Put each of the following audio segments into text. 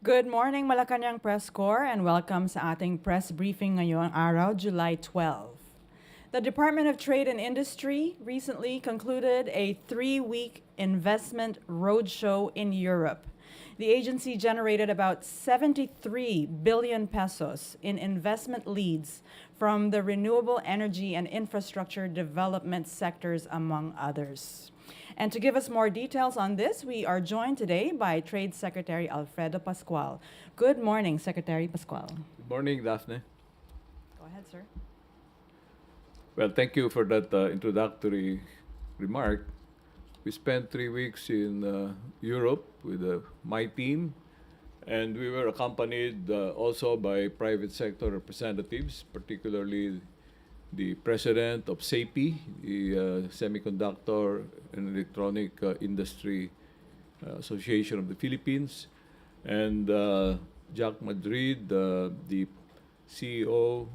Good morning, Malacañang Press Corps, and welcome sa ating press briefing ngayong araw, July 12. The Department of Trade and Industry recently concluded a 3-week investment roadshow in Europe. The agency generated about 73 billion pesos in investment leads from the renewable energy and infrastructure development sectors, among others. And to give us more details on this, we are joined today by Trade Secretary Alfredo Pascual. Good morning, Secretary Pascual. Good morning, Daphne. Go ahead, sir. Well, thank you for that introductory remark. We spent 3 weeks in Europe with my team, and we were accompanied also by private sector representatives, particularly the president of SAPI, the Semiconductor and Electronic Industry Association of the Philippines, and Jack Madrid, the CEO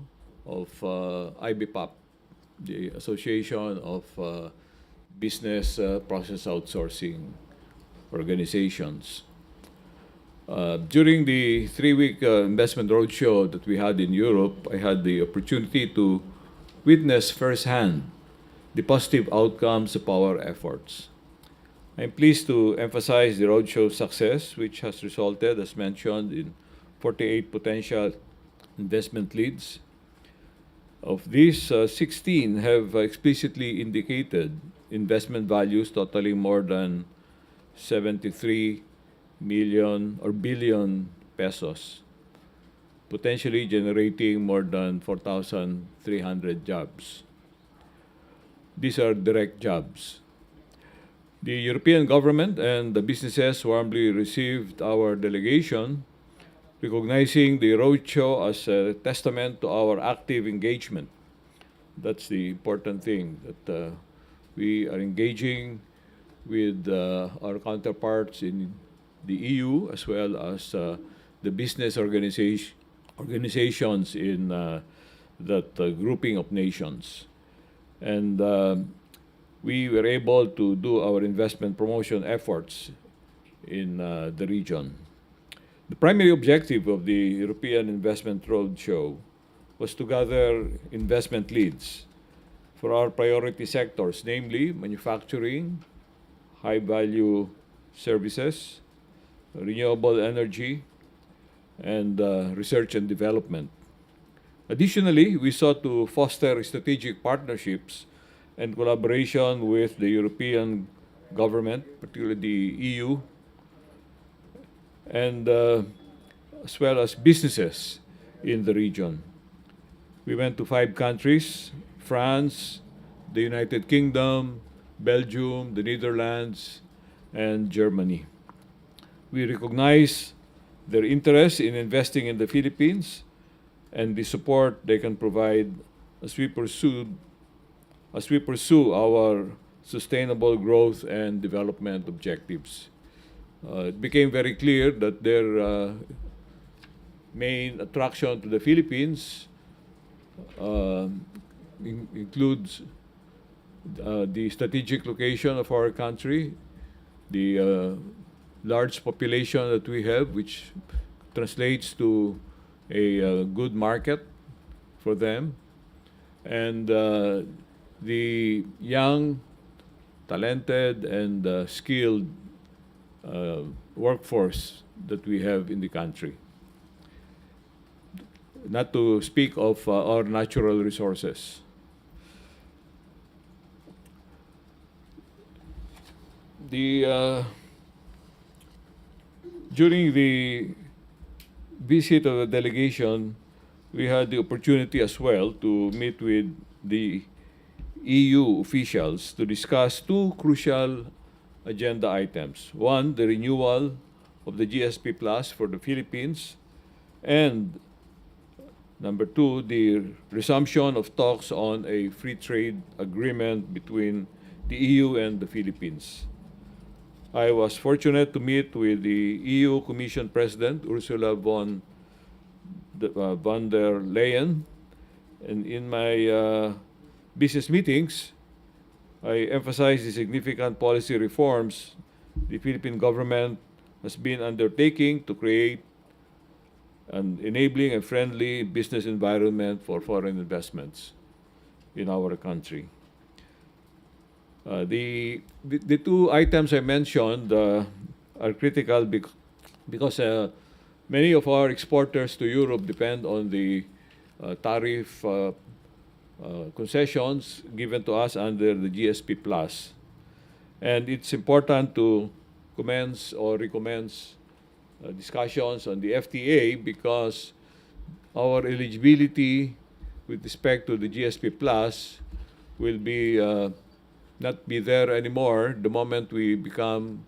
of IBPAP, the Association of Business Process Outsourcing Organizations. During the 3-week investment roadshow that we had in Europe, I had the opportunity to witness firsthand the positive outcomes of our efforts. I'm pleased to emphasize the roadshow success, which has resulted, as mentioned, in 48 potential investment leads. Of these, 16 have explicitly indicated investment values totaling more than 73 million or billion pesos, potentially generating more than 4,300 jobs. These are direct jobs. The European government and the businesses warmly received our delegation, recognizing the roadshow as a testament to our active engagement. That's the important thing, that we are engaging with our counterparts in the EU as well as the business organizations in that grouping of nations. And we were able to do our investment promotion efforts in the region. The primary objective of the European Investment Roadshow was to gather investment leads for our priority sectors, namely manufacturing, high-value services, renewable energy, and research and development. Additionally, we sought to foster strategic partnerships and collaboration with the European government, particularly the EU, and as well as businesses in the region. We went to 5 countries: France, the United Kingdom, Belgium, the Netherlands, and Germany. We recognize their interest in investing in the Philippines and the support they can provide as we pursue our sustainable growth and development objectives. It became very clear that their main attraction to the Philippines includes the strategic location of our country, the large population that we have, which translates to a good market for them, and the young, talented, and skilled workforce that we have in the country. Not to speak of our natural resources. During the visit of the delegation, we had the opportunity as well to meet with the EU officials to discuss 2 crucial agenda items. One, the renewal of the GSP Plus for the Philippines, and number 2, the resumption of talks on a free trade agreement between the EU and the Philippines. I was fortunate to meet with the EU Commission President, Ursula von der Leyen, and in my business meetings, I emphasized the significant policy reforms the Philippine government has been undertaking to create and enabling a friendly business environment for foreign investments in our country. The two items I mentioned are critical because many of our exporters to Europe depend on the tariff concessions given to us under the GSP Plus. And it's important to commence or recommence discussions on the FTA because our eligibility with respect to the GSP Plus will be not be there anymore the moment we become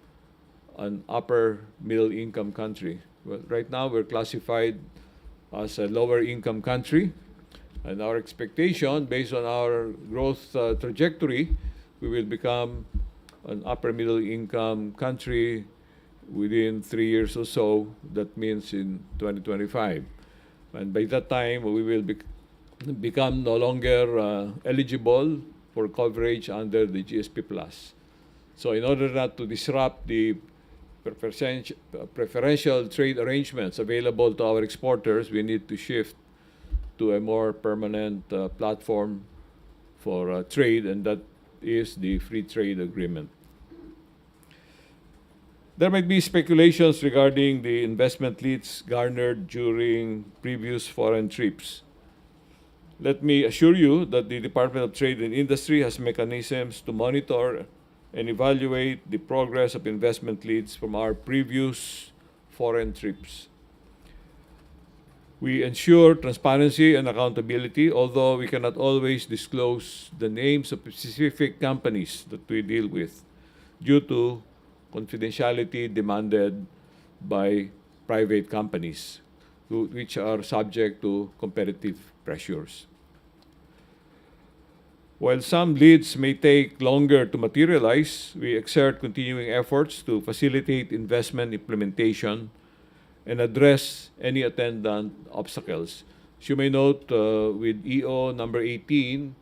an upper middle income country. Well, right now we're classified as a lower income country, and our expectation based on our growth trajectory, we will become an upper middle income country within 3 years or so. That means in 2025. And by that time, we will become no longer eligible for coverage under the GSP Plus. So in order not to disrupt the preferential trade arrangements available to our exporters, we need to shift to a more permanent platform for trade, and that is the free trade agreement. There might be speculations regarding the investment leads garnered during previous foreign trips. Let me assure you that the Department of Trade and Industry has mechanisms to monitor and evaluate the progress of investment leads from our previous foreign trips. We ensure transparency and accountability, although we cannot always disclose the names of specific companies that we deal with due to confidentiality demanded by private companies, which are subject to competitive pressures. While some leads may take longer to materialize, we exert continuing efforts to facilitate investment implementation and address any attendant obstacles. As you may note, with EO number 18,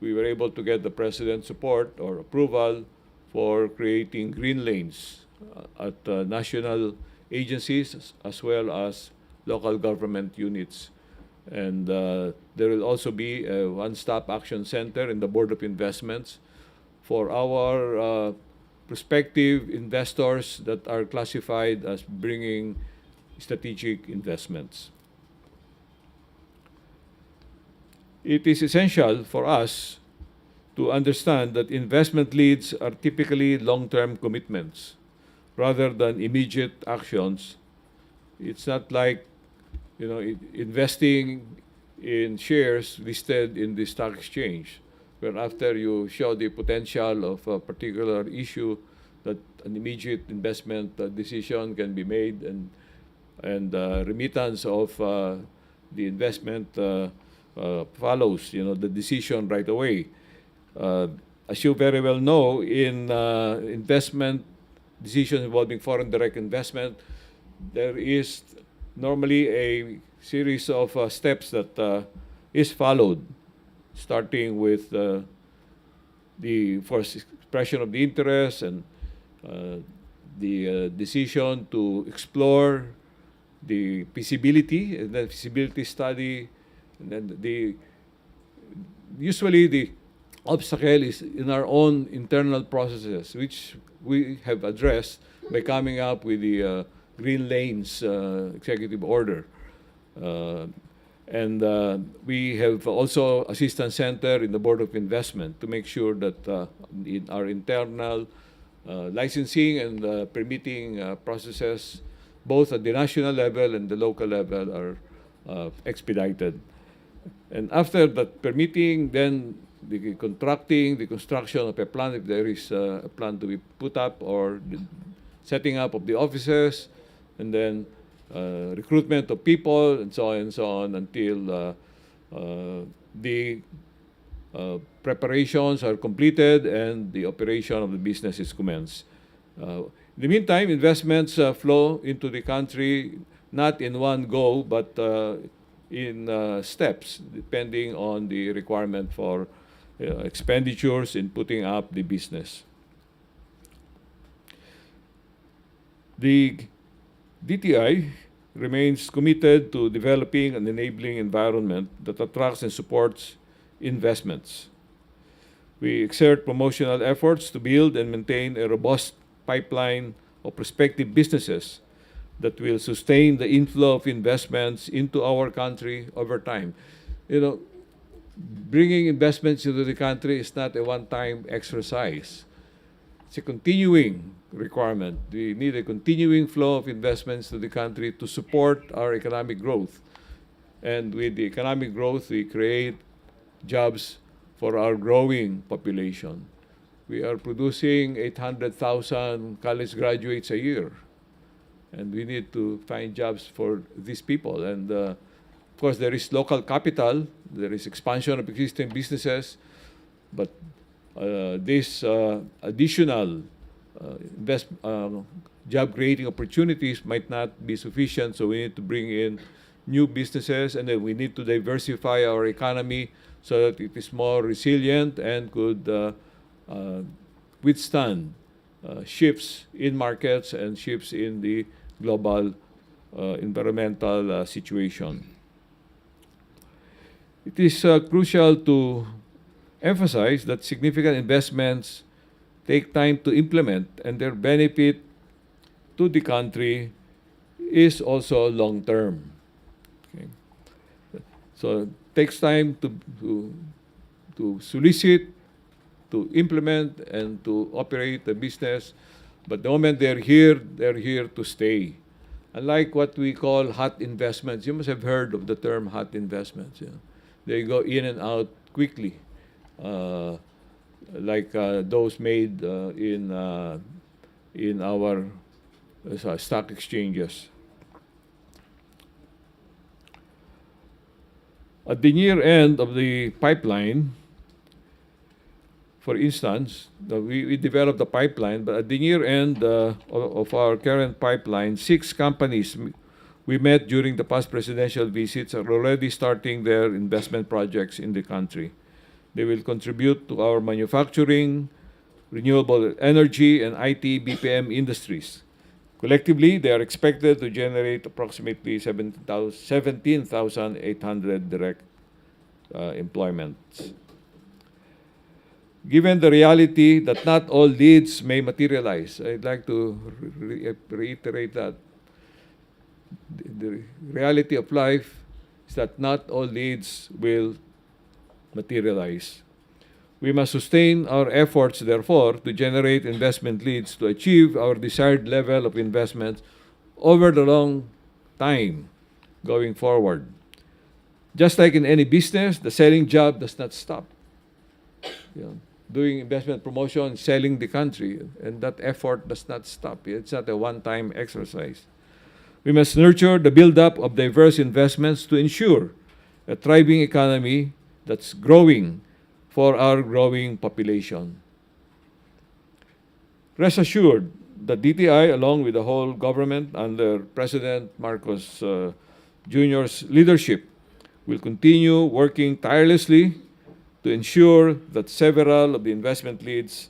we were able to get the President's support or approval for creating green lanes at national agencies as well as local government units. And there will also be a one-stop action center in the Board of Investments for our prospective investors that are classified as bringing strategic investments. It is essential for us to understand that investment leads are typically long-term commitments rather than immediate actions. It's not like, investing in shares listed in the stock exchange, where after you show the potential of a particular issue, that an immediate investment decision can be made and remittance of the investment follows, the decision right away. As you very well know, in investment decisions involving foreign direct investment, there is normally a series of steps that is followed, starting with the first expression of the interest and the decision to explore the feasibility, and then feasibility study, and then usually the obstacle is in our own internal processes, which we have addressed by coming up with the Green Lanes executive order. And we have also assistance center in the Board of Investment to make sure that in our internal licensing and permitting processes, both at the national level and the local level, are expedited. And after that permitting, then the contracting, the construction of a plant, if there is a plant to be put up, or the setting up of the offices, and then recruitment of people, and so on, until the preparations are completed and the operation of the business is commenced. In the meantime, investments flow into the country not in one go, but in steps, depending on the requirement for expenditures in putting up the business. The DTI remains committed to developing an enabling environment that attracts and supports investments. We exert promotional efforts to build and maintain a robust pipeline of prospective businesses that will sustain the inflow of investments into our country over time. You know, bringing investments into the country is not a one-time exercise. It's a continuing requirement. We need a continuing flow of investments to the country to support our economic growth. And with the economic growth, we create jobs for our growing population. We are producing 800,000 college graduates a year. And we need to find jobs for these people. And of course, there is local capital, there is expansion of existing businesses, but this additional job creating opportunities might not be sufficient, so we need to bring in new businesses, and then we need to diversify our economy so that it is more resilient and could withstand shifts in markets and shifts in the global environmental situation. It is crucial to emphasize that significant investments take time to implement, and their benefit to the country is also long-term. Okay. So it takes time to solicit, to implement, and to operate the business. But the moment they're here to stay. Unlike what we call hot investments, you must have heard of the term hot investments. Yeah. They go in and out quickly, like those made in our stock exchanges. At the near end of the pipeline, for instance, we developed the pipeline, but at the near end of our current pipeline, 6 companies we met during the past presidential visits are already starting their investment projects in the country. They will contribute to our manufacturing, renewable energy, and IT BPM industries. Collectively, they are expected to generate approximately 17,800 direct employments. Given the reality that not all leads may materialize, I'd like to reiterate that. The reality of life is that not all leads will materialize. We must sustain our efforts, therefore, to generate investment leads to achieve our desired level of investment over the long time going forward. Just like in any business, the selling job does not stop. You know, doing investment promotion, selling the country, and that effort does not stop. It's not a one-time exercise. We must nurture the build-up of diverse investments to ensure a thriving economy that's growing for our growing population. Rest assured that DTI, along with the whole government under President Marcos Jr.'s leadership, will continue working tirelessly to ensure that several of the investment leads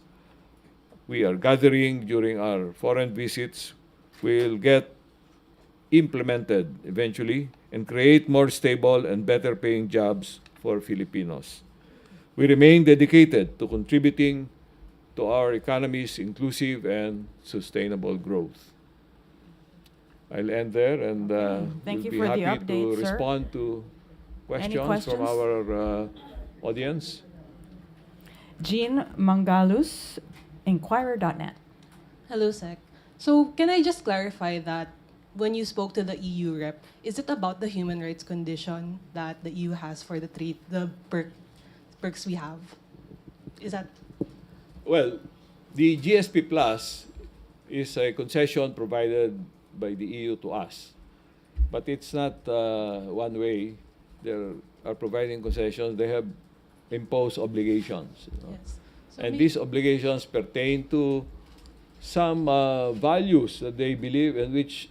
we are gathering during our foreign visits will get implemented eventually and create more stable and better paying jobs for Filipinos. We remain dedicated to contributing to our economy's inclusive and sustainable growth. I'll end there, and Thank we'll you be for the happy update, to sir. respond to questions from questions? our audience. Jean Mangalus, Inquirer.net. Hello, Sec. So can I just clarify that when you spoke to the EU rep, is it about the human rights condition that the EU has for the perks we have? Is that? Well, the GSP Plus is a concession provided by the EU to us. But it's not one way. They are providing concessions. They have imposed obligations. You know? Yes. So And these obligations pertain to some values that they believe in, which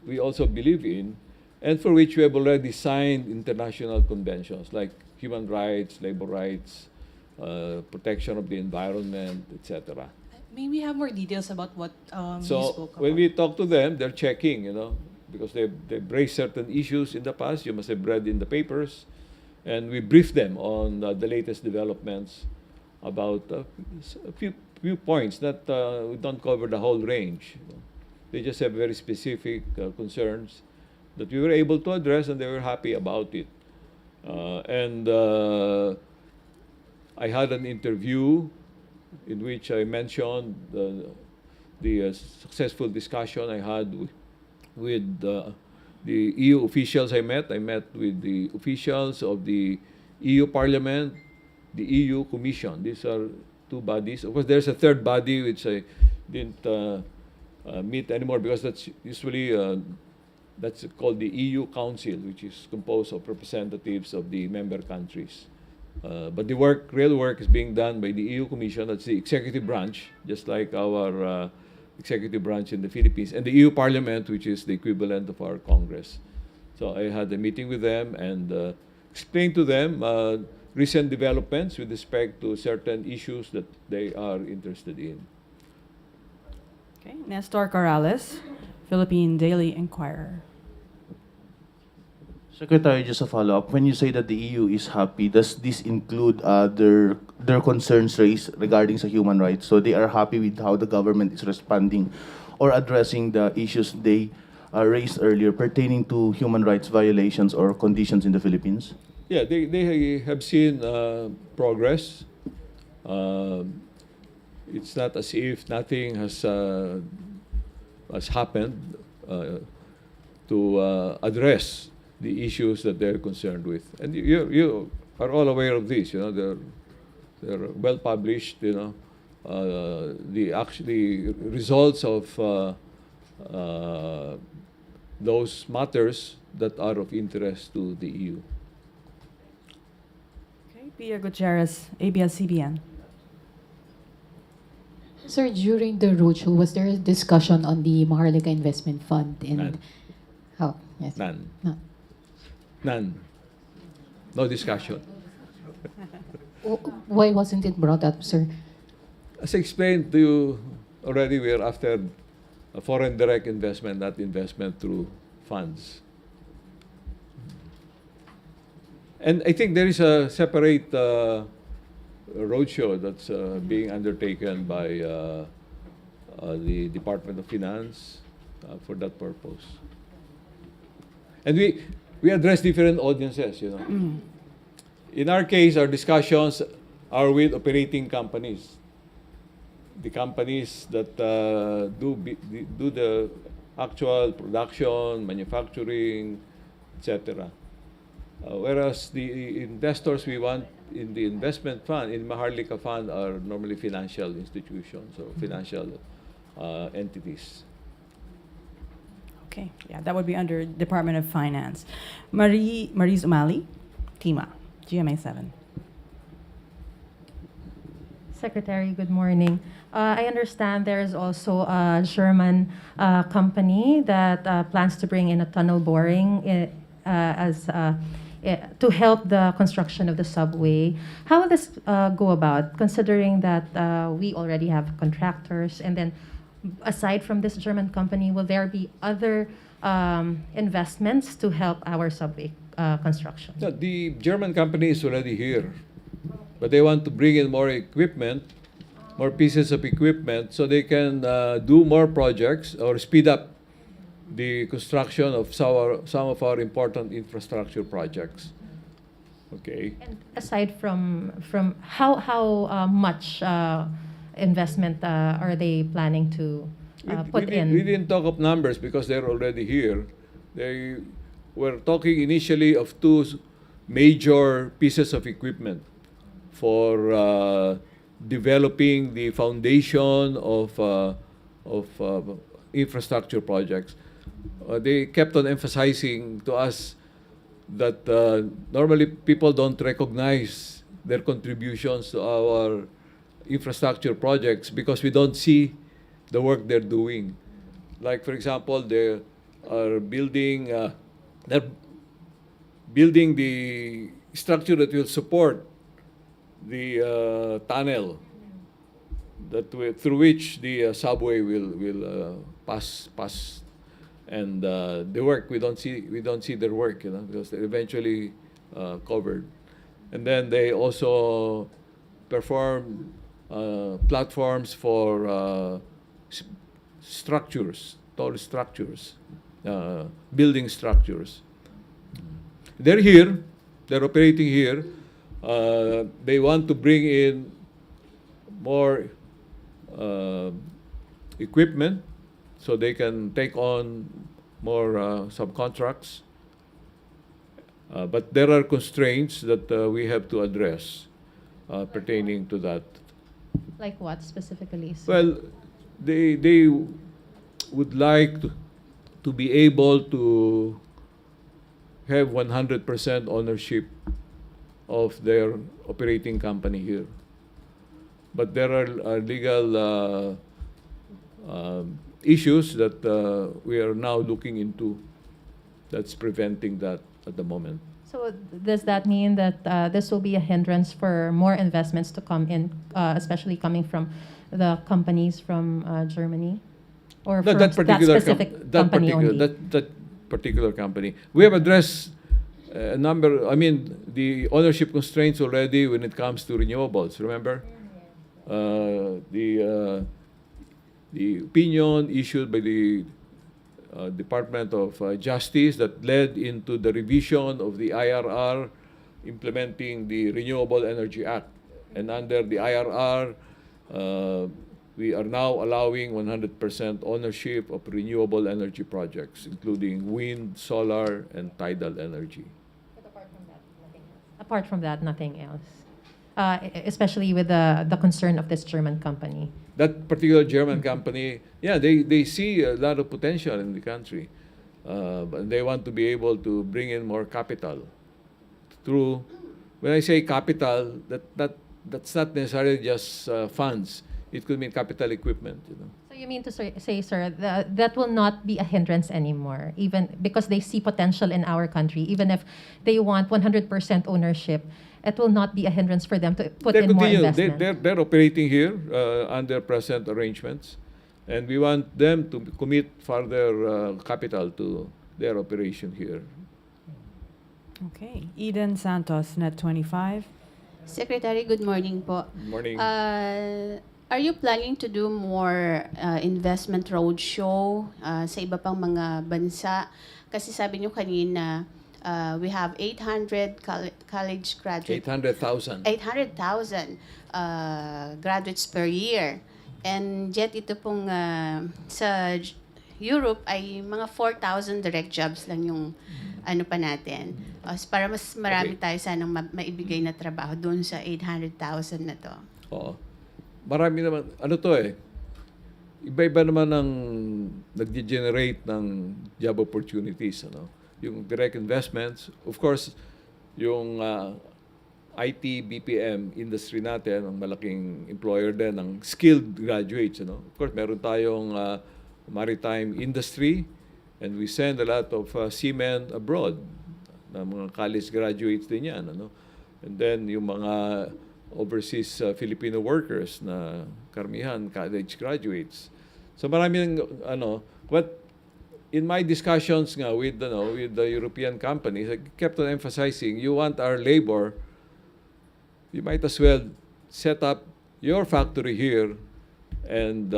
we also believe in, and for which we have already signed international conventions like human rights, labor rights, protection of the environment, etc. May we have more details about what you So spoke about? when we talk to them, they're checking, because they've raised certain issues in the past. You must have read in the papers. And we briefed them on the latest developments about a few points. Not, we don't cover the whole range. They just have very specific concerns that we were able to address, and they were happy about it. I had an interview in which I mentioned the successful discussion I had with the EU officials I met. I met with the officials of the EU Parliament, the EU Commission. These are two bodies. Of course, there's a third body which I didn't meet anymore, because that's usually that's called the EU Council, which is composed of representatives of the member countries. But the real work is being done by the EU Commission. That's the executive branch, just like our executive branch in the Philippines, and the EU Parliament, which is the equivalent of our Congress. So I had a meeting with them and explained to them recent developments with respect to certain issues that they are interested in. Okay, Nestor Corrales, Philippine Daily Inquirer. Secretary, just a follow-up. When you say that the EU is happy, does this include their concerns raised regarding sa human rights? So they are happy with how the government is responding or addressing the issues they raised earlier pertaining to human rights violations or conditions in the Philippines? Yeah, they have seen progress. It's not as if nothing has happened to address the issues that they're concerned with. And you are all aware of this. You know, they're well published. You know, the results of those matters that are of interest to the EU. Okay, Pia Gutierrez, ABS-CBN. Sir, during the roadshow, was there a discussion on the Maharlika Investment Fund? None. How? Yes. None. No. None. No discussion. Why wasn't it brought up, sir? As I explained to you already, we are after a foreign direct investment, not investment through funds. And I think there is a separate roadshow that's being undertaken by the Department of Finance for that purpose. And we address different audiences, you know. In our case, our discussions are with operating companies. The companies that do the actual production, manufacturing, etc. Whereas the investors we want in the investment fund, in Maharlika Fund, are normally financial institutions or financial entities. Okay, yeah, that would be under Department of Finance. Maurice Umali, TIMA, GMA 7. Secretary, good morning. I understand there is also a German company that plans to bring in a tunnel boring to help the construction of the subway. How will this go about, considering that we already have contractors? And then, aside from this German company, will there be other investments to help our subway construction? No, the German company is already here, but they want to bring in more equipment, more pieces of equipment, so they can do more projects or speed up the construction of some of our important infrastructure projects. Okay. And aside from how much investment are they planning to put in? We didn't talk of numbers because they're already here. They were talking initially of two major pieces of equipment for developing the foundation of infrastructure projects. They kept on emphasizing to us that normally people don't recognize their contributions to our infrastructure projects because we don't see the work they're doing. Like, for example, they are building the structure that will support the tunnel through which the subway will pass. And the work, we don't see their work, because they're eventually covered. And then they also perform platforms for structures, tall structures, building structures. They're here, they're operating here. They want to bring in more equipment so they can take on more subcontracts. But there are constraints that we have to address pertaining to that. Like what specifically? Well, they would like to be able to have 100% ownership of their operating company here. But there are legal issues that we are now looking into that's preventing that at the moment. So does that mean that this will be a hindrance for more investments to come in, especially coming from the companies from Germany? Or from that specific company only? That particular company. We have addressed a number, the ownership constraints already when it comes to renewables, remember? The opinion issued by the Department of Justice that led into the revision of the IRR implementing the Renewable Energy Act. And under the IRR, we are now allowing 100% ownership of renewable energy projects, including wind, solar, and tidal energy. But apart from that, nothing else. Especially with the concern of this German company. That particular German company, yeah, they see a lot of potential in the country. But they want to be able to bring in more capital. Through, when I say capital, that's not necessarily just funds. It could mean capital equipment. So you mean to say, sir, that will not be a hindrance anymore, even because they see potential in our country, even if they want 100% ownership, it will not be a hindrance for them to put in more investment. They're operating here under present arrangements, and we want them to commit further capital to their operation here. Okay. Eden Santos, Net 25. Secretary, good morning po. Good morning. Are you planning to do more investment roadshow sa iba pang mga bansa? Kasi sabi nyo kanina, we have 800 college graduates. 800,000. 800,000 graduates per year. And yet ito pong sa Europe ay mga 4,000 direct jobs lang yung ano pa natin. Para mas marami tayo sanang maibigay na trabaho doon sa 800,000 na to. Oo. Marami naman, iba-iba naman ang nag-generate ng job opportunities, Yung direct investments, of course, yung IT, BPM industry natin, ang malaking employer din ng skilled graduates, Of course, meron tayong maritime industry, and we send a lot of seamen abroad, na mga college graduates din yan, And then yung mga overseas Filipino workers na karamihan college graduates. So maraming but in my discussions nga with the European companies, I kept on emphasizing, you want our labor, you might as well set up your factory here, and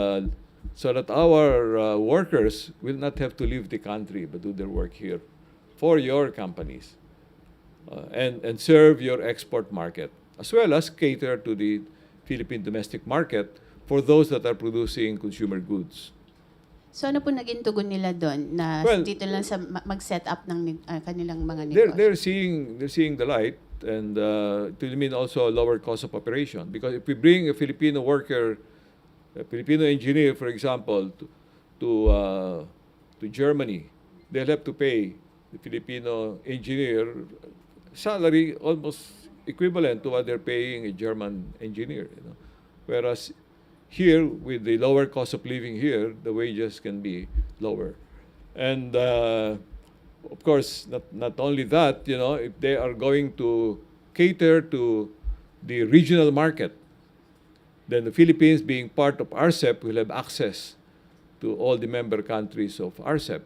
so that our workers will not have to leave the country but do their work here for your companies, and serve your export market, as well as cater to the Philippine domestic market for those that are producing consumer goods. So ano po naging tugon nila doon na dito lang sa mag-set up ng kanilang mga negosyo? They're seeing the light, and to mean also a lower cost of operation, because if we bring a Filipino worker, a Filipino engineer, for example, to Germany, they'll have to pay the Filipino engineer salary almost equivalent to what they're paying a German engineer. Whereas here, with the lower cost of living here, the wages can be lower. And of course, not only that, if they are going to cater to the regional market, then the Philippines, being part of RCEP, will have access to all the member countries of RCEP.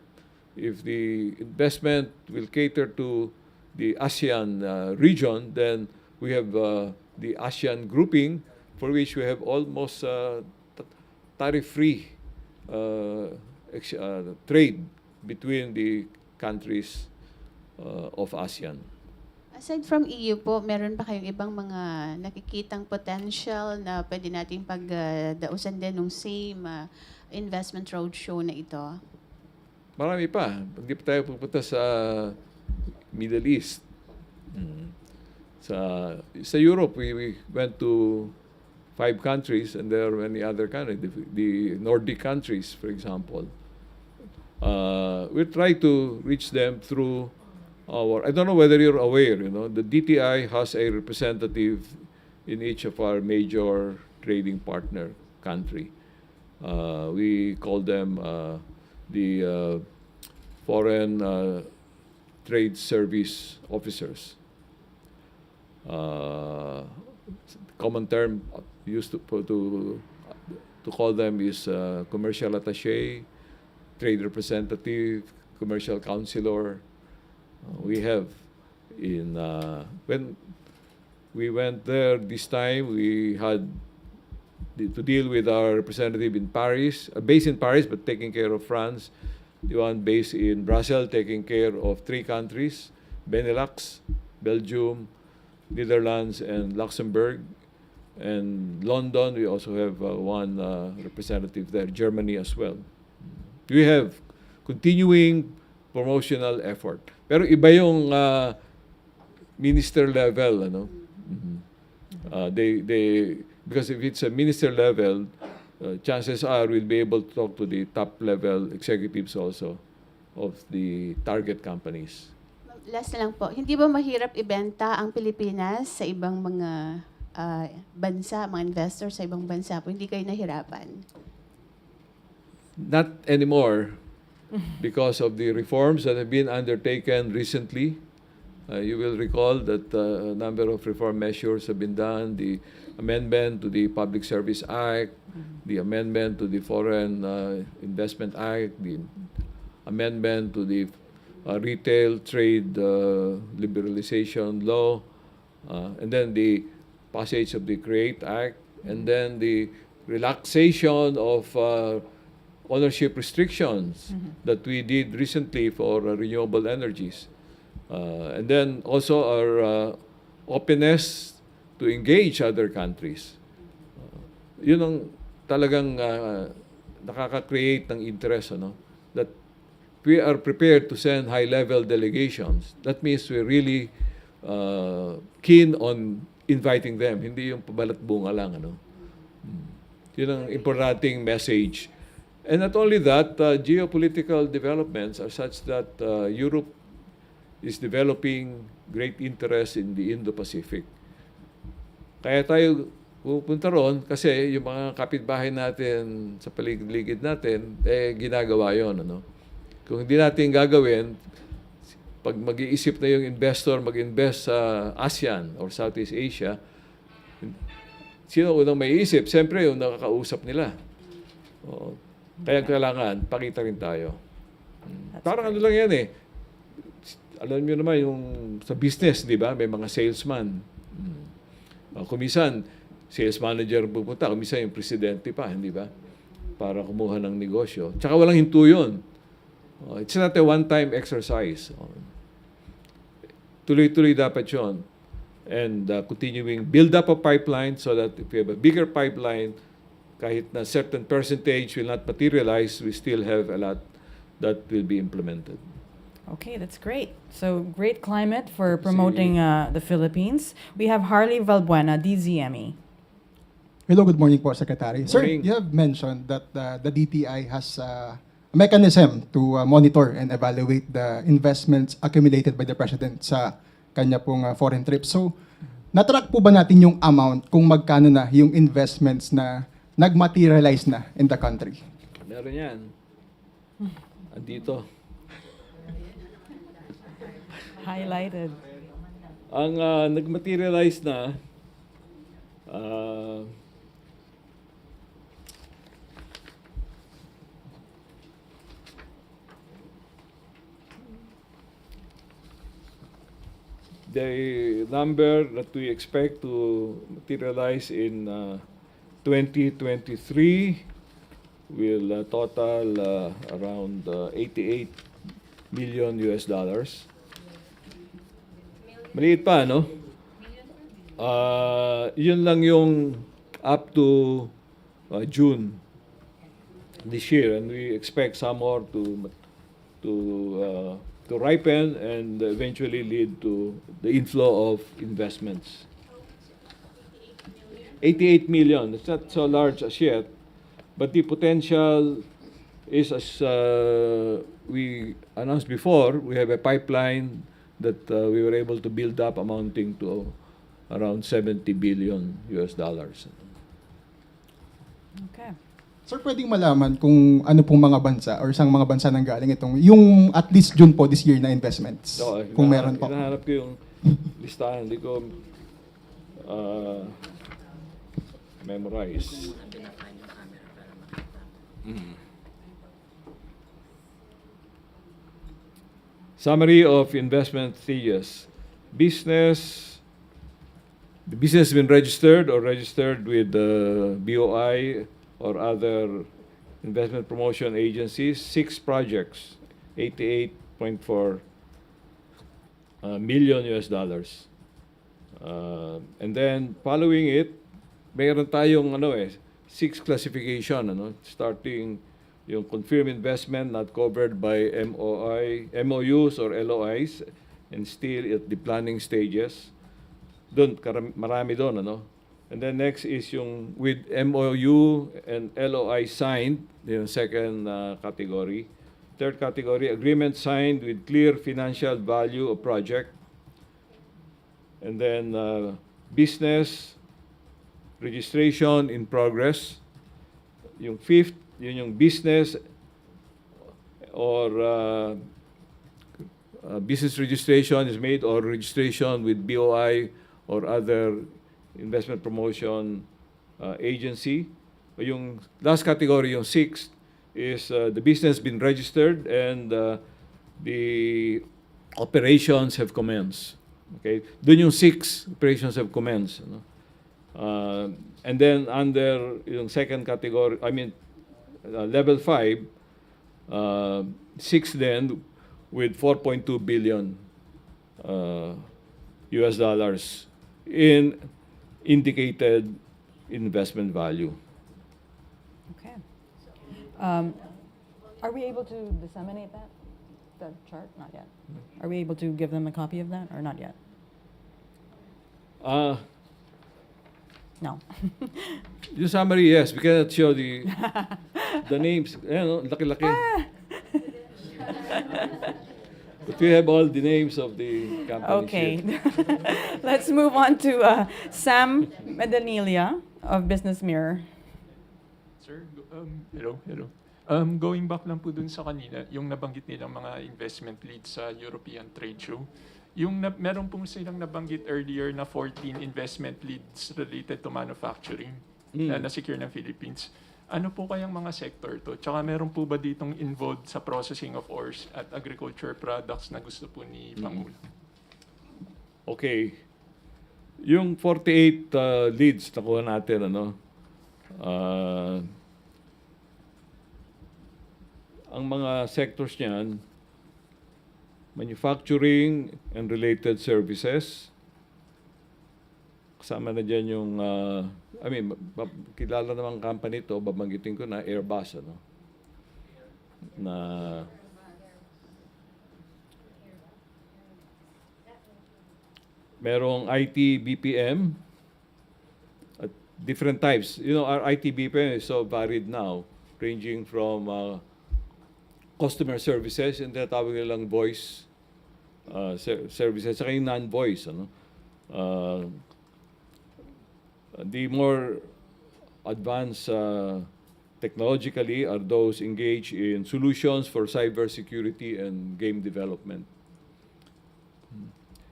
if the investment will cater to the ASEAN region, then we have the ASEAN grouping, for which we have almost tariff-free trade between the countries of ASEAN. Aside from EU po, meron ba kayong ibang mga nakikitang potential na pwede nating pagdausan din ng same investment roadshow na ito? Marami pa. Hindi pa tayo pupunta sa Middle East. Sa Europe, we went to 5 countries, and there are many other countries, the Nordic countries, for example. We try to reach them through I don't know whether you're aware, the DTI has a representative in each of our major trading partner country. We call them the Foreign Trade Service Officers. Common term used to call them is commercial attaché, trade representative, commercial counselor. We have when we went there this time, we had to deal with our representative in Paris, based in Paris but taking care of France. The one based in Brussels, taking care of 3 countries: Benelux, Belgium, Netherlands, and Luxembourg. And London, we also have one representative there, Germany as well. We have continuing promotional effort. Pero iba yung minister level, because if it's a minister level, chances are we'll be able to talk to the top level executives also of the target companies. Last na lang po, hindi ba mahirap ibenta ang Pilipinas sa ibang mga bansa, mga investors sa ibang bansa po? Hindi kayo nahirapan? Not anymore, because of the reforms that have been undertaken recently. You will recall that a number of reform measures have been done: the amendment to the Public Service Act, the amendment to the Foreign Investment Act, the amendment to the Retail Trade Liberalization Law, and then the passage of the CREATE Act, and then the relaxation of ownership restrictions that we did recently for renewable energies. And then also our openness to engage other countries. Yun ang talagang nakaka-create ng interest, that we are prepared to send high-level delegations. That means we're really keen on inviting them, hindi yung pabalat bunga lang. Yun ang importanting message. And not only that, geopolitical developments are such that Europe is developing great interest in the Indo-Pacific. Kaya tayo pupunta ron kasi yung mga kapitbahay natin sa paligid-ligid natin, ginagawa yon. Kung hindi natin gagawin, pag mag-iisip na yung investor mag-invest sa ASEAN or Southeast Asia, sino unang may isip? Siyempre, yung nakakausap nila. Kaya kailangan, pakita rin tayo. Parang ano lang yan eh. Alam niyo naman yung sa business, di ba? May mga salesman. Kumisan, sales manager pupunta. Kumisan yung presidente pa, hindi ba? Para kumuha ng negosyo. Tsaka walang hinto yun. It's not a one-time exercise. Tuloy-tuloy dapat yun. And continuing build up a pipeline so that if we have a bigger pipeline, kahit na certain percentage will not materialize, we still have a lot that will be implemented. Okay, that's great. So great climate for promoting the Philippines. We have Harley Valbuena, DZME. Hello, good morning po, Secretary. Sir, Morning. you have mentioned that the DTI has a mechanism to monitor and evaluate the investments accumulated by the President sa kanya pong foreign trips. So, natrack po ba natin yung amount kung magkano na yung investments na nag-materialize na in the country? Meron yan. Andito. Highlighted. Ang nag-materialize na, the number that we expect to materialize in 2023 will total around 88 million US dollars. Maliit pa, no? Yun lang yung up to June this year, and we expect some more to ripen and eventually lead to the inflow of investments. 88 million. It's not so large as yet, but the potential is, as we announced before, we have a pipeline that we were able to build up amounting to around 70 billion US dollars. Okay. Sir, pwedeng malaman kung ano pong mga bansa or saan mga bansa nang galing itong, yung at least June po this year na investments, kung meron po. Hinahanap ko yung listahan, hindi ko memorize. Summary of investment stages. The business has been registered with the BOI or other investment promotion agencies. 6 projects, 88.4 million US dollars. And then following it, mayroon tayong 6 classification, starting yung confirmed investment not covered by MOUs or LOIs and still at the planning stages. Doon, marami doon, And then next is yung with MOU and LOI signed, yung second category. Third category, agreement signed with clear financial value of project. And then business registration in progress. Yung fifth, yun yung business or business registration is made or registration with BOI or other investment promotion agency. Yung last category, yung sixth, is the business been registered and the operations have commenced. Okay, doon yung 6 operations have commenced. And then under yung second category, level 5, 6 then with 4.2 billion US dollars in indicated investment value. Okay. Are we able to disseminate that chart? Not yet. Are we able to give them a copy of that or not yet? No. Yung summary, yes, we cannot show the names. Laki-laki. But we have all the names of the companies. Okay. Here. Let's move on to Sam Medanilia of Business Mirror. Sir, hello. Going back lang po dun sa kanina, yung nabanggit nilang mga investment leads sa European Trade Show. Meron pong silang nabanggit earlier na 14 investment leads related to manufacturing na na-secure ng Philippines. Ano po kayang mga sector to? Tsaka meron po ba ditong involved sa processing of ores at agriculture products na gusto po ni Pangulo? Okay. Yung 48 leads nakuha natin, ang mga sectors niyan, manufacturing and related services. Kasama na dyan yung, kilala namang company to, babanggitin ko na Airbus, na merong IT BPM at different types. Our IT BPM is so varied now, ranging from customer services, and tinatawag nilang voice services, saka yung non-voice. The more advanced technologically are those engaged in solutions for cybersecurity and game development.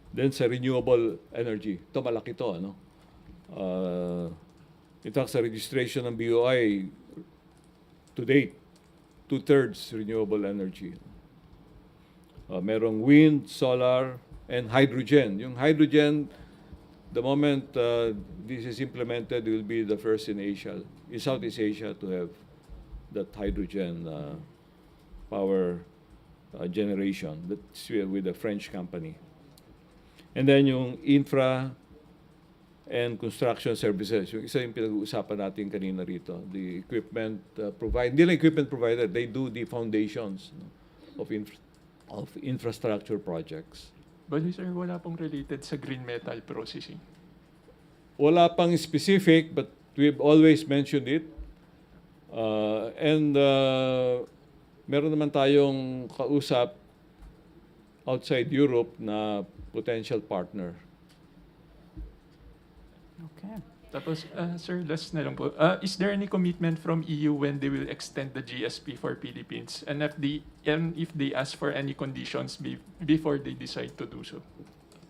Then sa renewable energy, ito malaki to, in fact, sa registration ng BOI, to date, 2/3 renewable energy. Merong wind, solar, and hydrogen. Yung hydrogen, the moment this is implemented, will be the first in Asia, in Southeast Asia, to have that hydrogen power generation. That's with a French company. And then yung infra and construction services. Yung isa yung pinag-uusapan natin kanina rito. The equipment hindi lang equipment provider, they do the foundations of infrastructure projects. Bali sir, wala pong related sa green metal processing. Wala pang specific, but we've always mentioned it. Meron naman tayong kausap outside Europe na potential partner. Okay. Tapos, sir, last na lang po. Is there any commitment from EU when they will extend the GSP for Philippines? And if they ask for any conditions before they decide to do so?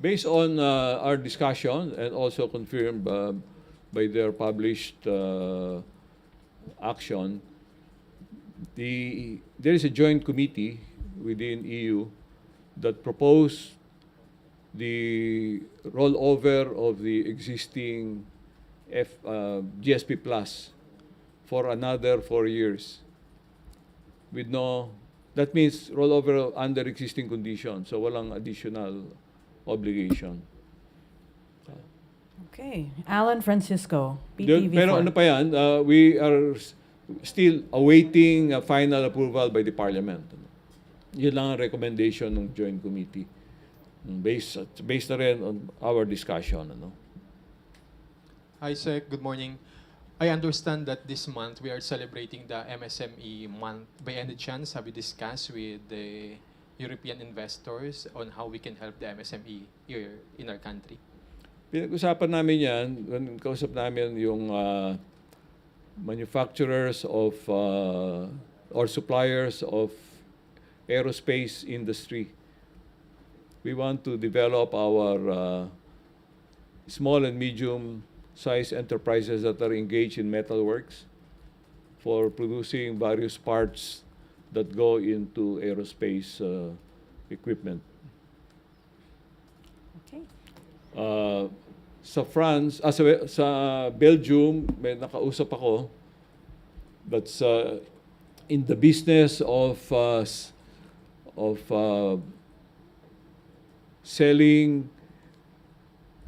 Based on our discussion and also confirmed by their published action, there is a joint committee within EU that proposed the rollover of the existing GSP Plus for another 4 years. That means rollover under existing conditions, so walang additional obligation. Okay. Alan Francisco, PTV4. Pero ano pa yan, we are still awaiting a final approval by the Parliament. Yun lang ang recommendation ng Joint Committee. Based na rin on our discussion. Hi, Sec. Good morning. I understand that this month we are celebrating the MSME month. By any chance, have you discussed with the European investors on how we can help the MSME here in our country? Pinag-usapan namin yan, kausap namin yung manufacturers of or suppliers of aerospace industry. We want to develop our small and medium-sized enterprises that are engaged in metalworks for producing various parts that go into aerospace equipment. Okay. Sa France, sa Belgium, may nakausap ako that's in the business of selling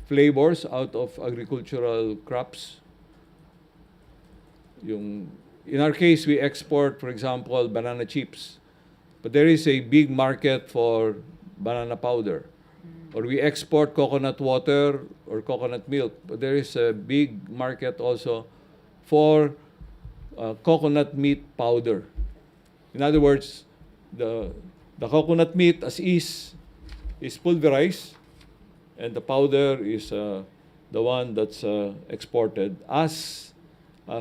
flavors out of agricultural crops. In our case, we export, for example, banana chips. But there is a big market for banana powder. Or we export coconut water or coconut milk. But there is a big market also for coconut meat powder. In other words, the coconut meat as is pulverized, and the powder is the one that's exported as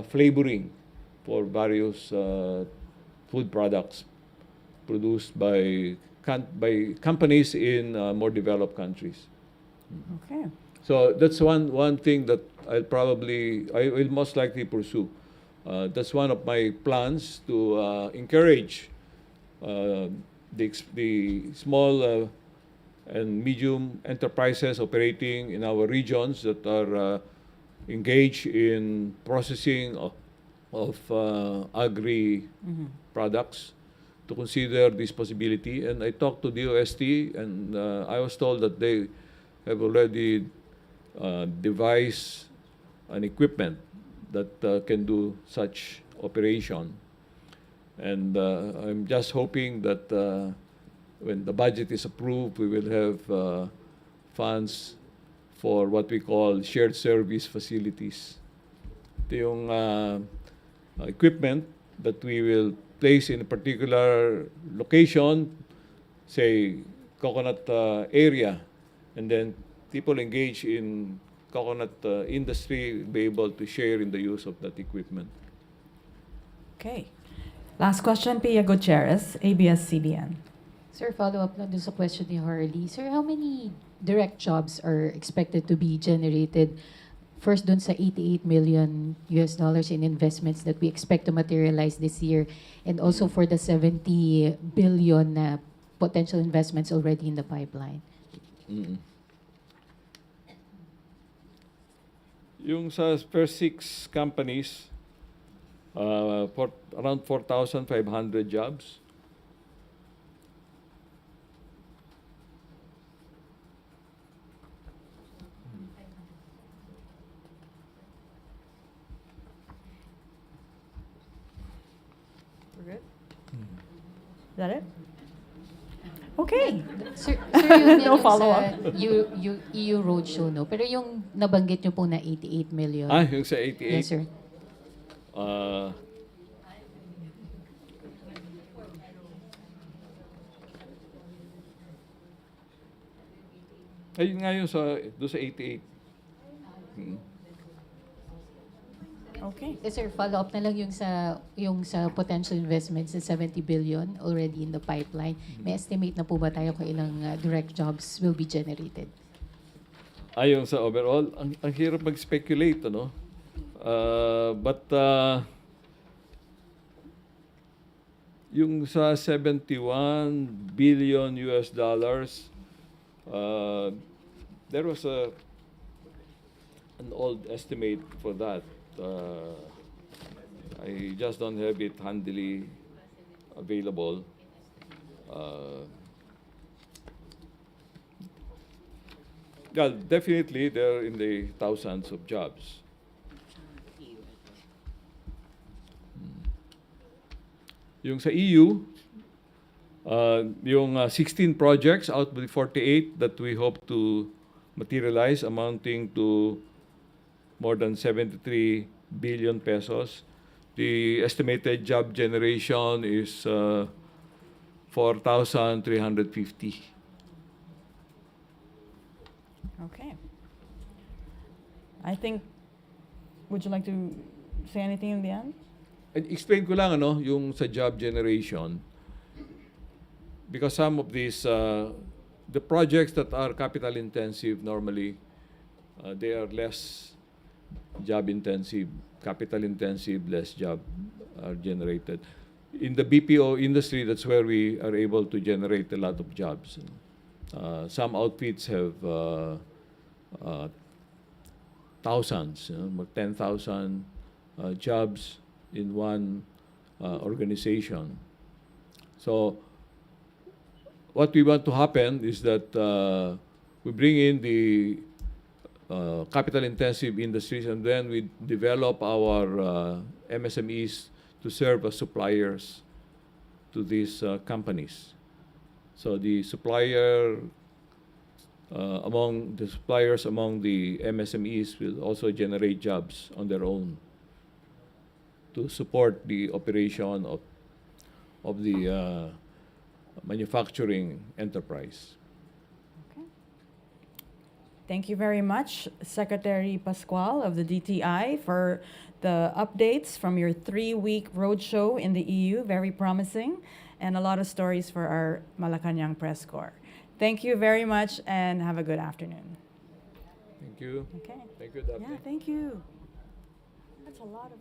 flavoring for various food products produced by companies in more developed countries. Okay. So that's one thing that I will most likely pursue. That's one of my plans to encourage the small and medium enterprises operating in our regions that are engaged in processing of agri products to consider this possibility. And I talked to DOST, and I was told that they have already devised an equipment that can do such operation. And I'm just hoping that when the budget is approved, we will have funds for what we call shared service facilities. Ito yung equipment that we will place in a particular location, say coconut area, and then people engaged in coconut industry will be able to share in the use of that equipment. Okay. Last question, Pia Gutierrez, ABS-CBN. Sir, follow-up lang dun sa question ni Harley. Sir, how many direct jobs are expected to be generated first dun sa $88 million in investments that we expect to materialize this year, and also for the 70 billion na potential investments already in the pipeline? Mm. Yung sa first 6 companies, around 4,500 jobs. We're good? Is that it? Okay. Sir, yun No yung follow-up. sa EU Roadshow, no? Pero yung nabanggit nyo po na 88 million. Yung sa 88. Yes, sir. Uh, ayun nga yung doon sa 88. Mm. Okay. Yes, sir. Follow-up na lang yung sa potential investments sa 70 billion already in the pipeline. May estimate na po ba tayo kung ilang direct jobs will be generated? Yung sa overall, ang hirap mag-speculate, ano? But yung sa 71 billion US dollars, there was an old estimate for that. I just don't have it handily available. Yeah, definitely they're in the thousands of jobs. Yung sa EU, yung 16 projects out of the 48 that we hope to materialize, amounting to more than 73 billion pesos. The estimated job generation is 4,350. Okay. I think, would you like to say anything in the end? Explain ko lang yung sa job generation. Because some of these, the projects that are capital intensive normally, they are less job intensive, capital intensive, less job are generated. In the BPO industry, that's where we are able to generate a lot of jobs. Some outfits have thousands, 10,000 jobs in one organization. So what we want to happen is that we bring in the capital-intensive industries, and then we develop our MSMEs to serve as suppliers to these companies. So the suppliers among the MSMEs will also generate jobs on their own to support the operation of the manufacturing enterprise. Thank you very much, Secretary Pascual of the DTI, for the updates from your 3-week roadshow in the EU. Very promising, and a lot of stories for our Malacañang Press Corps. Thank you very much, and have a good afternoon. Thank you. Okay. Thank you, Daphne. Yeah, thank you. That's a lot of